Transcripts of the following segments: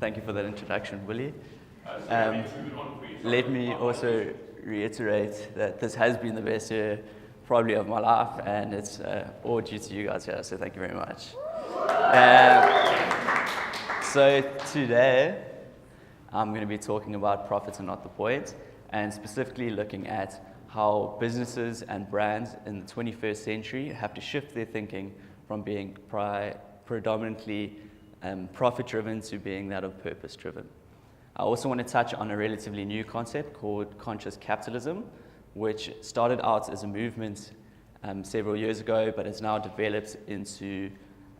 Thank you for that introduction, Willie. Let me also reiterate that this has been the best year probably of my life, and it's all due to you guys here, so thank you very much. So today, I'm going to be talking about profits are not the point, and specifically looking at how businesses and brands in the 21st century have to shift their thinking from being predominantly profit-driven to being that of purpose-driven. I also want to touch on a relatively new concept called conscious capitalism, which started out as a movement several years ago, but has now developed into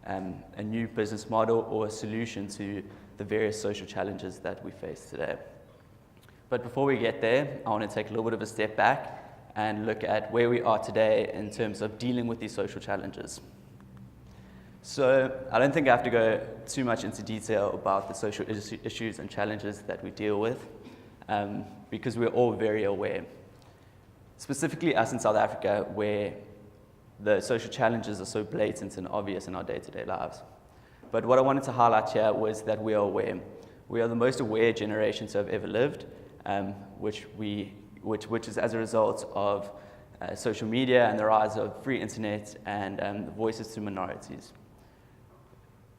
a new business model or a solution to the various social challenges that we face today. But before we get there, I want to take a little bit of a step back and look at where we are today in terms of dealing with these social challenges. So I don't think I have to go too much into detail about the social issues and challenges that we deal with, because we're all very aware. Specifically us in South Africa, where the social challenges are so blatant and obvious in our day-to-day lives. But what I wanted to highlight here was that we are aware. We are the most aware generation to have ever lived, which is as a result of social media and the rise of free internet and voices to minorities.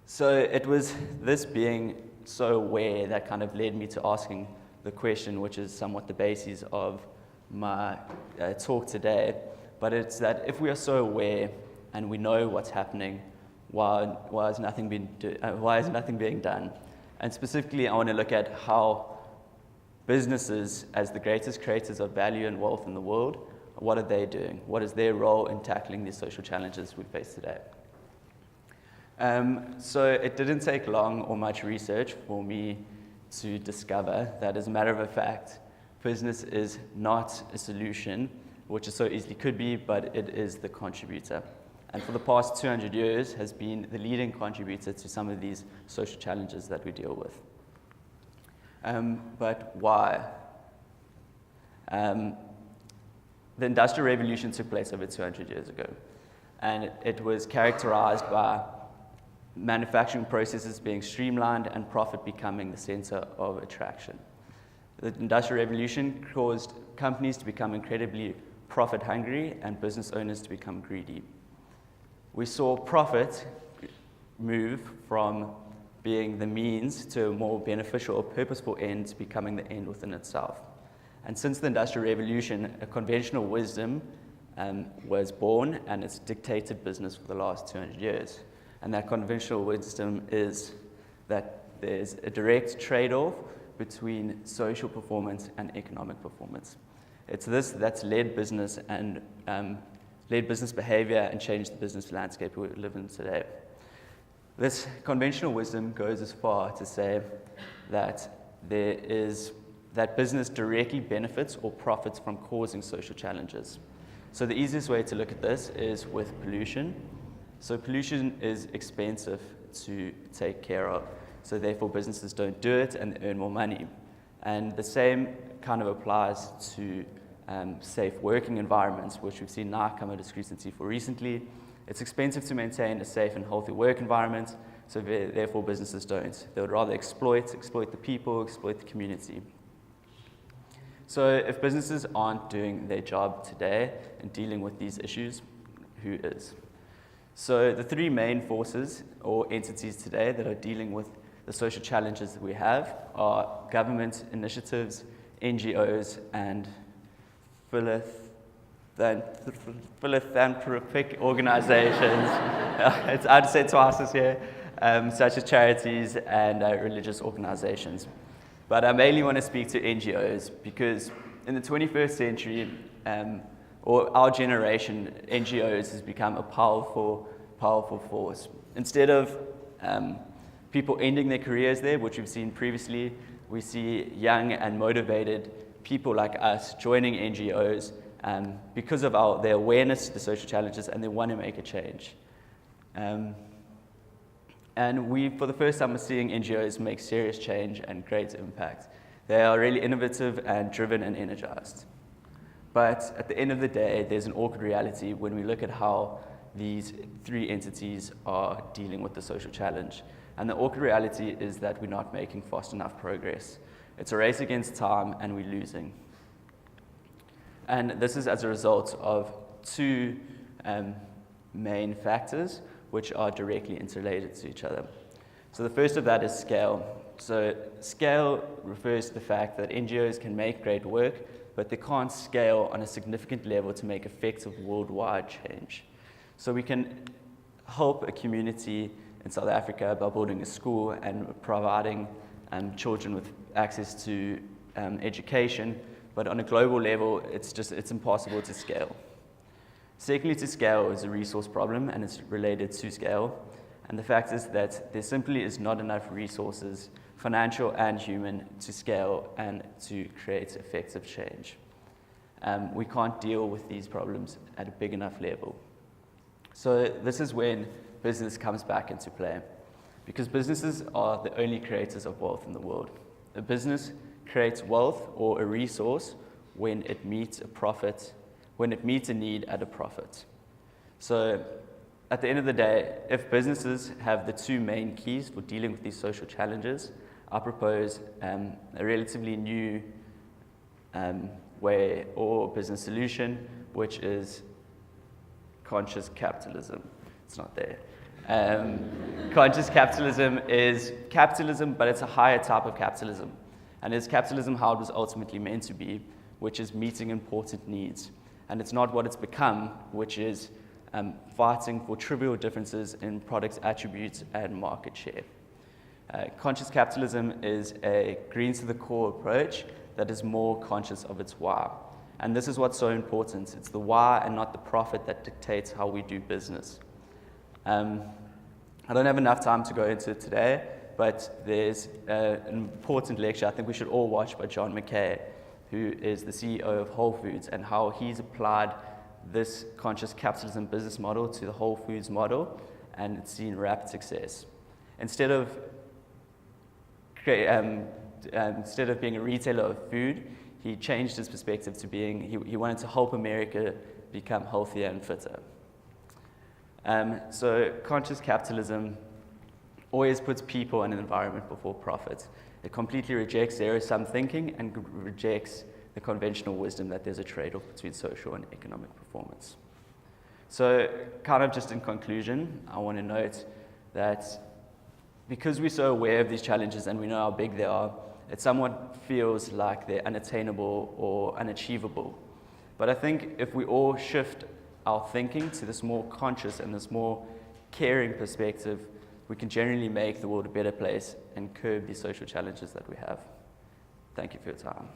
So it was this being so aware that kind of led me to asking the question, which is somewhat the basis of my talk today, but it's that if we are so aware and we know what's happening, why is nothing being done? And specifically, I want to look at how businesses, as the greatest creators of value and wealth in the world, what are they doing? What is their role in tackling these social challenges we face today? So it didn't take long or much research for me to discover that, as a matter of fact, business is not a solution, which it so easily could be, but it is the contributor. And for the past 200 years has been the leading contributor to some of these social challenges that we deal with. But why? The Industrial Revolution took place over 200 years ago, and it was characterized by manufacturing processes being streamlined and profit becoming the center of attraction. The Industrial Revolution caused companies to become incredibly profit hungry and business owners to become greedy. We saw profit move from being the means to a more beneficial or purposeful end to becoming the end within itself. And since the Industrial Revolution, a conventional wisdom was born, and it's dictated business for the last 200 years. And that conventional wisdom is that there's a direct trade-off between social performance and economic performance. It's this that's led business and led business behavior and changed the business landscape we live in today. This conventional wisdom goes as far to say that that business directly benefits or profits from causing social challenges. So the easiest way to look at this is with pollution. So pollution is expensive to take care of, so therefore businesses don't do it and they earn more money. And the same kind of applies to safe working environments, which we've seen now come under scrutiny for recently. It's expensive to maintain a safe and healthy work environment, so therefore businesses don't. They would rather exploit the people, exploit the community. So if businesses aren't doing their job today and dealing with these issues, who is? So the three main forces or entities today that are dealing with the social challenges that we have are government initiatives, NGOs, and philanthropic organizations. It's hard to say twice this year, such as charities and religious organizations. But I mainly want to speak to NGOs because in the 21st century, or our generation, NGOs has become a powerful force. Instead of people ending their careers there, which we've seen previously, we see young and motivated people like us joining NGOs because of their awareness to the social challenges, and they want to make a change. And we, for the first time, are seeing NGOs make serious change and great impact. They are really innovative and driven and energized. But at the end of the day, there's an awkward reality when we look at how these three entities are dealing with the social challenge. And the awkward reality is that we're not making fast enough progress. It's a race against time, and we're losing. And this is as a result of two main factors, which are directly interrelated to each other. So the first of that is scale. So scale refers to the fact that NGOs can make great work, but they can't scale on a significant level to make effective worldwide change. So we can help a community in South Africa by building a school and providing children with access to education, but on a global level, it's impossible to scale. Secondly, to scale is a resource problem, and it's related to scale. And the fact is that there simply is not enough resources, financial and human, to scale and to create effective change. We can't deal with these problems at a big enough level. So this is when business comes back into play, because businesses are the only creators of wealth in the world. A business creates wealth or a resource when it meets a need at a profit. So at the end of the day, if businesses have the two main keys for dealing with these social challenges, I propose a relatively new way or business solution, which is conscious capitalism. It's not there. Conscious capitalism is capitalism, but it's a higher type of capitalism. And it's capitalism how it was ultimately meant to be, which is meeting important needs. And it's not what it's become, which is fighting for trivial differences in product attributes and market share. Conscious capitalism is a green to the core approach that is more conscious of its why. And this is what's so important. It's the why and not the profit that dictates how we do business. I don't have enough time to go into it today, but there's an important lecture I think we should all watch by John McKay, who is the CEO of Whole Foods, and how he's applied this conscious capitalism business model to the Whole Foods model, and it's seen rapid success. Instead of being a retailer of food, he changed his perspective to being, he wanted to help America become healthier and fitter. So conscious capitalism always puts people and environment before profit. It completely rejects zero-sum thinking and rejects the conventional wisdom that there's a trade-off between social and economic performance. So kind of just in conclusion, I want to note that because we're so aware of these challenges and we know how big they are, it somewhat feels like they're unattainable or unachievable. But I think if we all shift our thinking to this more conscious and this more caring perspective, we can generally make the world a better place and curb these social challenges that we have. Thank you for your time.